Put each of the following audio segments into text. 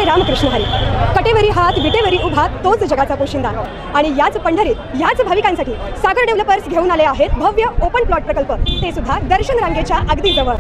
रामकृष्ण हरी. कटेवरी हात विटेवरी उभा तोच जगाचा पोशिंदा. आणि याच पंढरीत याच भाविकांसाठी सागर डेव्हलपर्स घेऊन आले आहेत भव्य ओपन प्लॉट प्रकल्प, ते सुद्धा दर्शन रांगेच्या अगदी जवळ.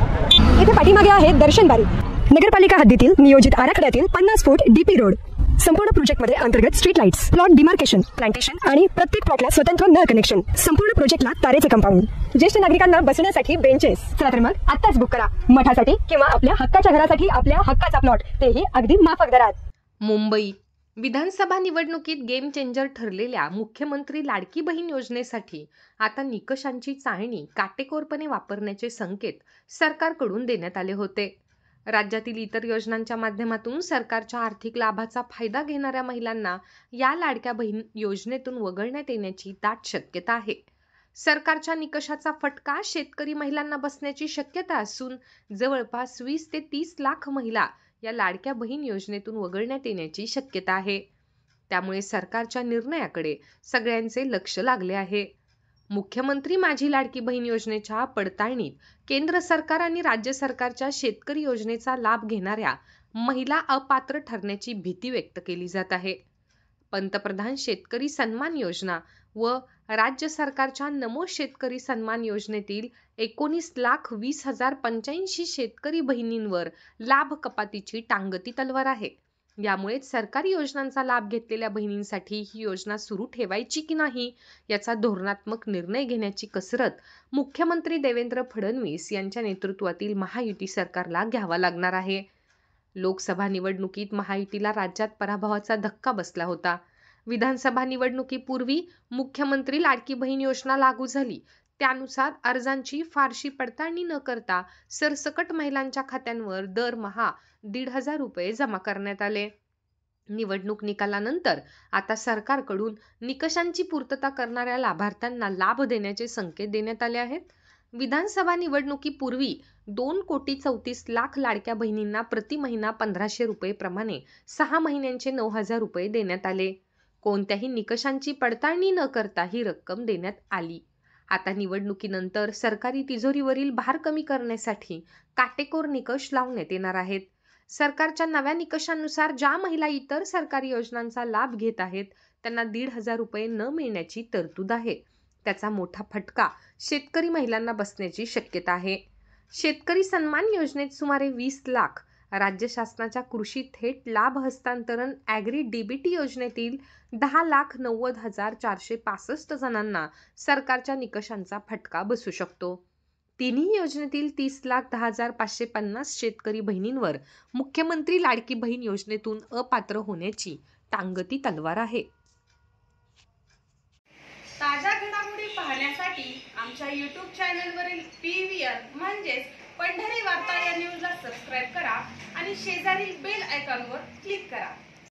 इथे पाठीमागे आहे दर्शन बारी. नगरपालिका हद्दीतील नियोजित आराखड्यातील 50 फूट डीपी रोड. संपूर्ण प्रोजेक्टमध्ये अंतर्गत street lights, plot demarcation, plantation आणि प्रत्येक प्लॉटला स्वतंत्र नळ कनेक्शन. संपूर्ण प्रोजेक्टला तारेचे कंपाऊंड. ज्येष्ठ नागरिकांना बसण्यासाठी बेंचेस. चला तर मग आत्ताच बुक करा. मठासाठी किंवा आपल्या हक्काच्या घरासाठी आपल्या हक्काचा प्लॉट, तेही अगदी माफक दरात. मुंबई विधानसभा निवडणुकीत गेम चेंजर ठरलेल्या मुख्यमंत्री लाडकी बहीण योजनेसाठी आता निकषांची चाळणी काटेकोरपणे वापरण्याचे संकेत सरकारकडून देण्यात आले होते. राज्यातील इतर योजनांच्या माध्यमातून सरकारच्या आर्थिक लाभाचा फायदा घेणाऱ्या महिलांना या लाडक्या बहीण योजनेतून वगळण्यात येण्याची दाट शक्यता आहे. सरकारच्या निकषाचा फटका शेतकरी महिलांना बसण्याची शक्यता असून जवळपास 20 ते 30 लाख महिला या लाडक्या बहीण योजनेतून वगळण्यात येण्याची शक्यता आहे. त्यामुळे सरकारच्या निर्णयाकडे सगळ्यांचे लक्ष लागले आहे. मुख्यमंत्री माझी लाडकी बहीण योजनेच्या पडताळणीत केंद्र सरकार आणि राज्य सरकारच्या शेतकरी योजनेचा लाभ घेणाऱ्या महिला अपात्र ठरण्याची भीती व्यक्त केली जात आहे. पंतप्रधान शेतकरी सन्मान योजना व राज्य सरकारच्या नमो शेतकरी सन्मान योजनेतील 19,20,085 शेतकरी बहिणींवर लाभ कपातीची टांगती तलवार आहे. यामुळे सरकारी योजनांचा लाभ घेतलेल्या बहिणींसाठी ही योजना सुरू ठेवायची की नाही याचा धोरणात्मक निर्णय घेण्याची कसरत मुख्यमंत्री देवेंद्र फडणवीस यांच्या नेतृत्वातील महायुती सरकारला घ्यावा लागणार आहे. लोकसभा निवडणुकीत महायुतीला राज्यात पराभवाचा धक्का बसला होता. विधानसभा निवडणुकीपूर्वी मुख्यमंत्री लाडकी बहीण योजना लागू झाली. त्यानुसार अर्जांची फारशी पडताळणी न करता सरसकट महिलांच्या खात्यांवर दरमहा 1,500 रुपये जमा करण्यात आले. निवडणूक निकालानंतर आता सरकारकडून निकषांची पूर्तता करणाऱ्या लाभार्थ्यांना लाभ देण्याचे संकेत देण्यात आले आहेत. विधानसभा निवडणुकीपूर्वी 2,34,00,000 लाडक्या बहिणींना प्रति महिना 1,500 रुपये प्रमाणे 6 महिन्यांचे 9,000 रुपये देण्यात आले. कोणत्याही निकषांची पडताळणी न करता ही रक्कम देण्यात आली. आता निवडणुकीनंतर सरकारी तिजोरीवरील भार कमी करण्यासाठी काटेकोर निकष लावण्यात येणार आहेत. सरकारच्या नव्या निकषांनुसार ज्या महिला इतर सरकारी योजनांचा लाभ घेत आहेत त्यांना 1,500 रुपये न मिळण्याची तरतूद आहे. त्याचा मोठा फटका शेतकरी महिलांना बसण्याची शक्यता आहे. शेतकरी सन्मान योजनेत सुमारे 20 लाख, राज्य शासनाच्या कृषी थेट लाभ हस्तांतरण ॲग्री डीबीटी योजनेतील 10,90,465 जणांना सरकारच्या निकषांचा फटका बसू शकतो. तिन्ही योजनेतील 30,10,550 शेतकरी बहिणींवर मुख्यमंत्री लाडकी बहीण योजनेतून अपात्र होण्याची टांगती तलवार आहे. ताज्या घडामोडी पाहण्यासाठी आमच्या YouTube चॅनलवरील PVR म्हणजेच पंढरी वार्ता या न्यूजला सबस्क्राईब करा आणि शेजारील बेल आयकॉनवर क्लिक करा.